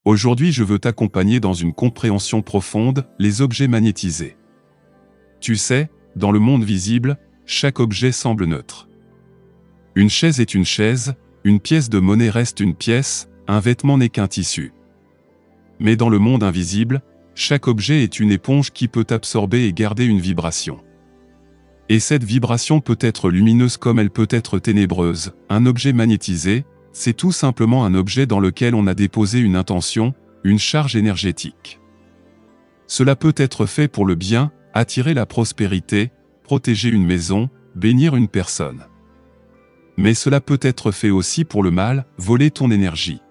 Aujourd'hui, je veux t'accompagner dans une compréhension profonde, les objets magnétisés. Tu sais, dans le monde visible, chaque objet semble neutre. Une chaise est une chaise, une pièce de monnaie reste une pièce, un vêtement n'est qu'un tissu. Mais dans le monde invisible, chaque objet est une éponge qui peut absorber et garder une vibration. Et cette vibration peut être lumineuse comme elle peut être ténébreuse. Un objet magnétisé, c'est tout simplement un objet dans lequel on a déposé une intention, une charge énergétique. Cela peut être fait pour le bien, attirer la prospérité, protéger une maison, bénir une personne. Mais cela peut être fait aussi pour le mal, voler ton énergie.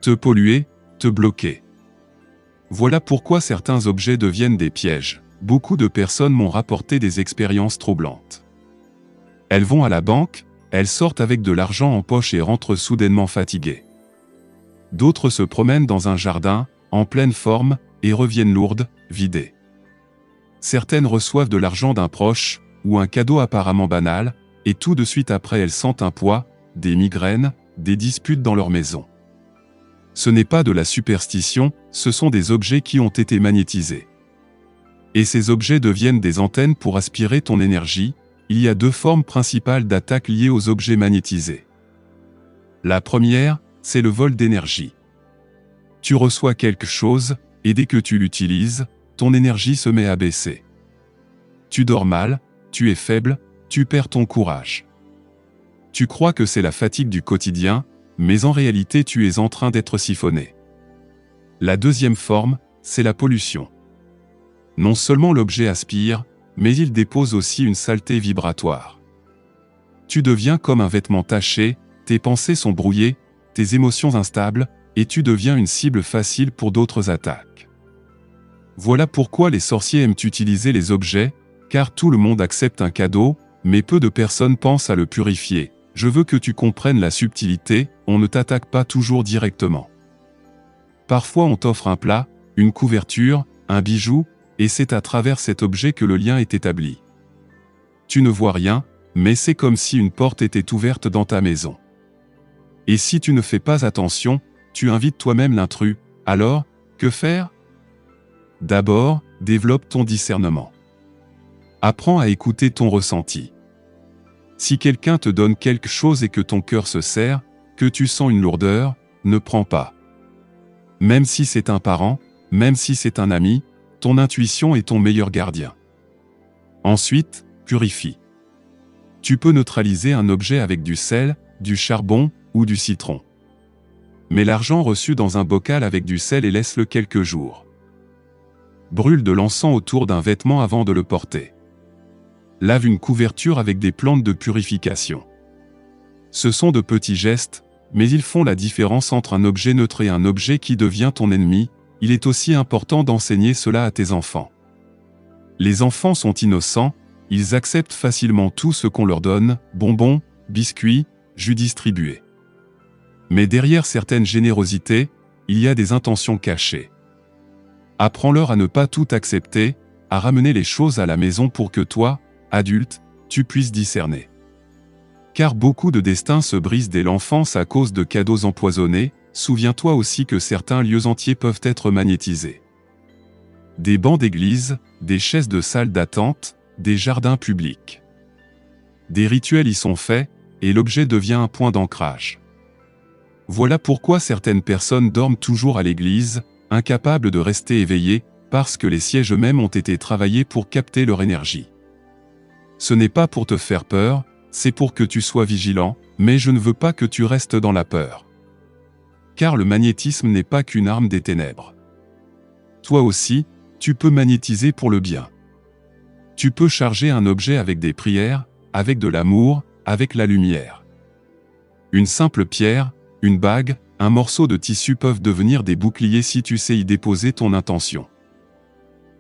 Te polluer, te bloquer. Voilà pourquoi certains objets deviennent des pièges. Beaucoup de personnes m'ont rapporté des expériences troublantes. Elles vont à la banque, elles sortent avec de l'argent en poche et rentrent soudainement fatiguées. D'autres se promènent dans un jardin, en pleine forme, et reviennent lourdes, vidées. Certaines reçoivent de l'argent d'un proche, ou un cadeau apparemment banal, et tout de suite après elles sentent un poids, des migraines, des disputes dans leur maison. Ce n'est pas de la superstition, ce sont des objets qui ont été magnétisés. Et ces objets deviennent des antennes pour aspirer ton énergie. Il y a deux formes principales d'attaque liées aux objets magnétisés. La première, c'est le vol d'énergie. Tu reçois quelque chose, et dès que tu l'utilises, ton énergie se met à baisser. Tu dors mal, tu es faible, tu perds ton courage. Tu crois que c'est la fatigue du quotidien, mais en réalité tu es en train d'être siphonné. La deuxième forme, c'est la pollution. Non seulement l'objet aspire, mais il dépose aussi une saleté vibratoire. Tu deviens comme un vêtement taché, tes pensées sont brouillées, tes émotions instables, et tu deviens une cible facile pour d'autres attaques. Voilà pourquoi les sorciers aiment utiliser les objets, car tout le monde accepte un cadeau, mais peu de personnes pensent à le purifier. Je veux que tu comprennes la subtilité, on ne t'attaque pas toujours directement. Parfois on t'offre un plat, une couverture, un bijou, et c'est à travers cet objet que le lien est établi. Tu ne vois rien, mais c'est comme si une porte était ouverte dans ta maison. Et si tu ne fais pas attention, tu invites toi-même l'intrus. Alors, que faire? D'abord, développe ton discernement. Apprends à écouter ton ressenti. Si quelqu'un te donne quelque chose et que ton cœur se serre, que tu sens une lourdeur, ne prends pas. Même si c'est un parent, même si c'est un ami, ton intuition est ton meilleur gardien. Ensuite, purifie. Tu peux neutraliser un objet avec du sel, du charbon ou du citron. Mets l'argent reçu dans un bocal avec du sel et laisse-le quelques jours. Brûle de l'encens autour d'un vêtement avant de le porter. Lave une couverture avec des plantes de purification. Ce sont de petits gestes, mais ils font la différence entre un objet neutre et un objet qui devient ton ennemi. Il est aussi important d'enseigner cela à tes enfants. Les enfants sont innocents, ils acceptent facilement tout ce qu'on leur donne, bonbons, biscuits, jus distribués. Mais derrière certaines générosités, il y a des intentions cachées. Apprends-leur à ne pas tout accepter, à ramener les choses à la maison pour que toi, adulte, tu puisses discerner. Car beaucoup de destins se brisent dès l'enfance à cause de cadeaux empoisonnés. Souviens-toi aussi que certains lieux entiers peuvent être magnétisés. Des bancs d'église, des chaises de salle d'attente, des jardins publics. Des rituels y sont faits, et l'objet devient un point d'ancrage. Voilà pourquoi certaines personnes dorment toujours à l'église, incapables de rester éveillées, parce que les sièges eux-mêmes ont été travaillés pour capter leur énergie. Ce n'est pas pour te faire peur, c'est pour que tu sois vigilant, mais je ne veux pas que tu restes dans la peur. Car le magnétisme n'est pas qu'une arme des ténèbres. Toi aussi, tu peux magnétiser pour le bien. Tu peux charger un objet avec des prières, avec de l'amour, avec la lumière. Une simple pierre, une bague, un morceau de tissu peuvent devenir des boucliers si tu sais y déposer ton intention.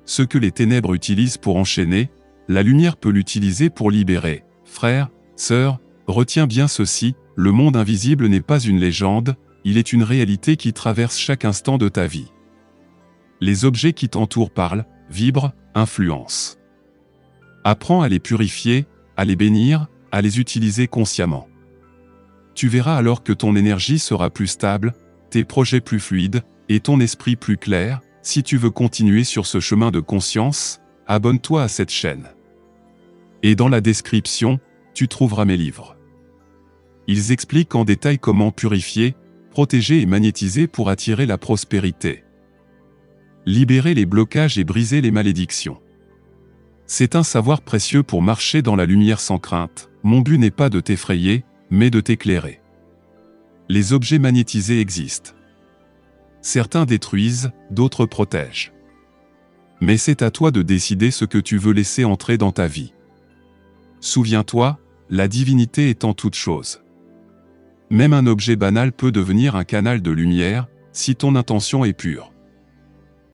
Ce que les ténèbres utilisent pour enchaîner, la lumière peut l'utiliser pour libérer. Frère, sœur, retiens bien ceci, le monde invisible n'est pas une légende, il est une réalité qui traverse chaque instant de ta vie. Les objets qui t'entourent parlent, vibrent, influencent. Apprends à les purifier, à les bénir, à les utiliser consciemment. Tu verras alors que ton énergie sera plus stable, tes projets plus fluides, et ton esprit plus clair. Si tu veux continuer sur ce chemin de conscience, abonne-toi à cette chaîne. Et dans la description, tu trouveras mes livres. Ils expliquent en détail comment purifier, protéger et magnétiser pour attirer la prospérité. Libérer les blocages et briser les malédictions. C'est un savoir précieux pour marcher dans la lumière sans crainte. Mon but n'est pas de t'effrayer, mais de t'éclairer. Les objets magnétisés existent. Certains détruisent, d'autres protègent. Mais c'est à toi de décider ce que tu veux laisser entrer dans ta vie. Souviens-toi, la divinité est en toute chose. Même un objet banal peut devenir un canal de lumière, si ton intention est pure.